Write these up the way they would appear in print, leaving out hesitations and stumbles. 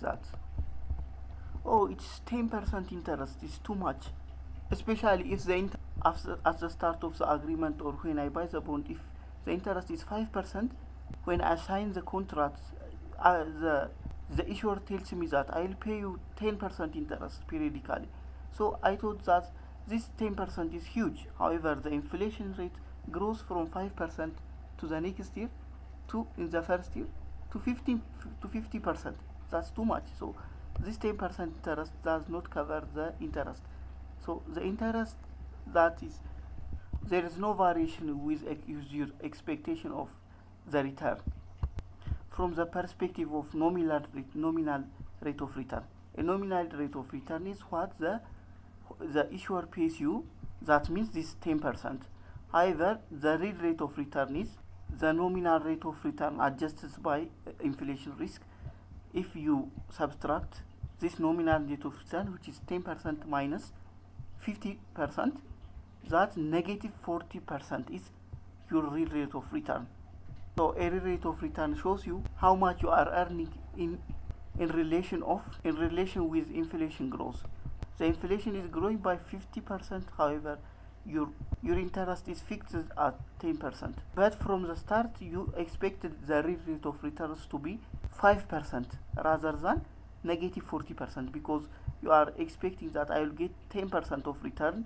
that, oh, it's 10% interest, it's too much, especially if after at the start of the agreement or when I buy the bond, if the interest is 5%, when I sign the contract, the issuer tells me that I will pay you 10% interest periodically. So I thought that this 10% is huge. However, the inflation rate grows from 5% to the next year, to in the first year, to 50%. That's too much. So this 10% interest does not cover the interest. So the interest, that is, there is no variation with your expectation of the return from the perspective of nominal rate of return. A nominal rate of return is what the issuer pays you. That means this 10%. However, the real rate of return is the nominal rate of return adjusted by inflation risk. If you subtract this nominal rate of return, which is 10% minus 50%, that negative 40% is your real rate of return. So a real rate of return shows you how much you are earning in relation with inflation growth. The inflation is growing by 50%, however your interest is fixed at 10%. But from the start you expected the real rate of returns to be 5% rather than negative 40%, because you are expecting that I will get 10% of return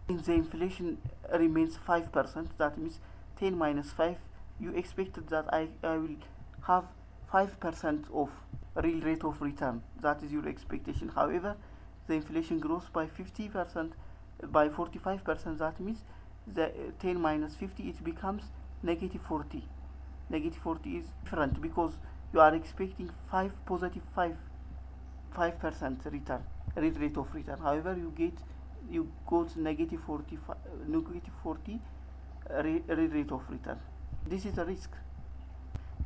and the inflation remains 5%. That means 10 minus 5, you expected that I will have 5% of real rate of return. That is your expectation. However, the inflation grows by 50%, by 45%. That means the 10 minus 50, it becomes negative 40. Negative 40 is different because you are expecting 5% return, real rate of return. However, you got negative 40 real rate of return. This is a risk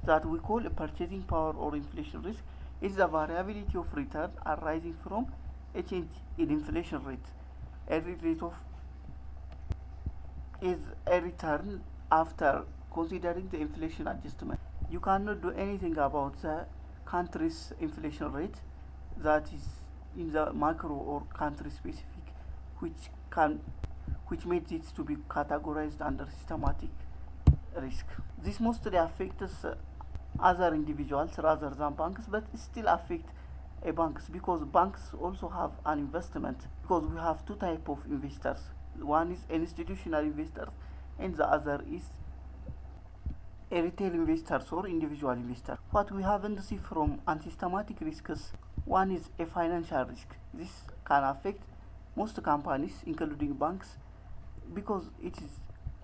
that we call a purchasing power or inflation risk. It's the variability of return arising from a change in inflation rate. A real rate of is a return after considering the inflation adjustment. You cannot do anything about the country's inflation rate, that is in the macro or country specific, which makes it to be categorized under systematic risk. This mostly affects other individuals rather than banks, but it still affects banks, because banks also have an investment, because we have two types of investors. One is institutional investors and the other is a retail investors or individual investor. What we haven't seen from unsystematic risks, one is a financial risk. This can affect most companies including banks, because it is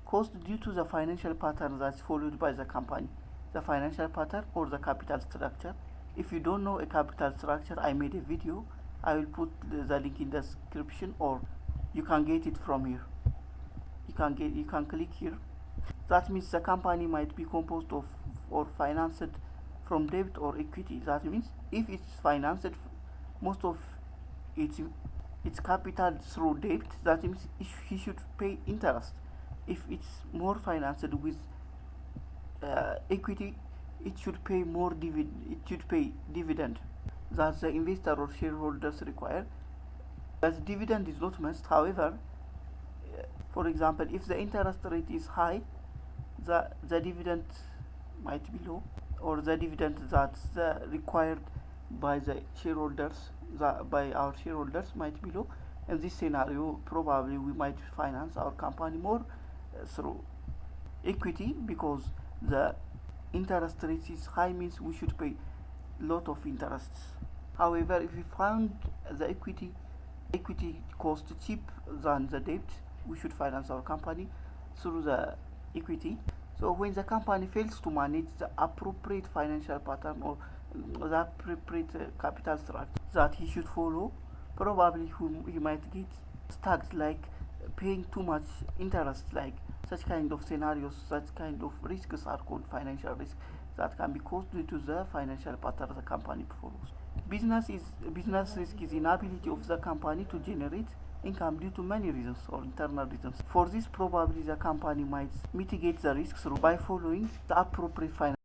caused due to the financial pattern that's followed by the company, the financial pattern or the capital structure. If you don't know a capital structure, I made a video. I will put the link in the description, or you can get it from here. You can click here. That means the company might be composed of or financed from debt or equity. That means if it's financed most of its capital through debt, that means he should pay interest. If it's more financed with equity, it should pay more dividend that the investor or shareholders require. But dividend is not must. However, for example, if the interest rate is high, the dividend might be low, or the dividend that's required by the shareholders, by our shareholders, might be low. In this scenario, probably we might finance our company more through equity, because the interest rate is high, means we should pay lot of interests. However, if we found the equity cost cheap than the debt, we should finance our company through the equity. So when the company fails to manage the appropriate financial pattern or the appropriate capital structure that he should follow, probably he might get stuck, like paying too much interest. Like such kind of scenarios, such kind of risks are called financial risk, that can be caused due to the financial pattern the company follows. Business risk is inability of the company to generate income due to many reasons or internal reasons. For this, probably the company might mitigate the risk through by following the appropriate financial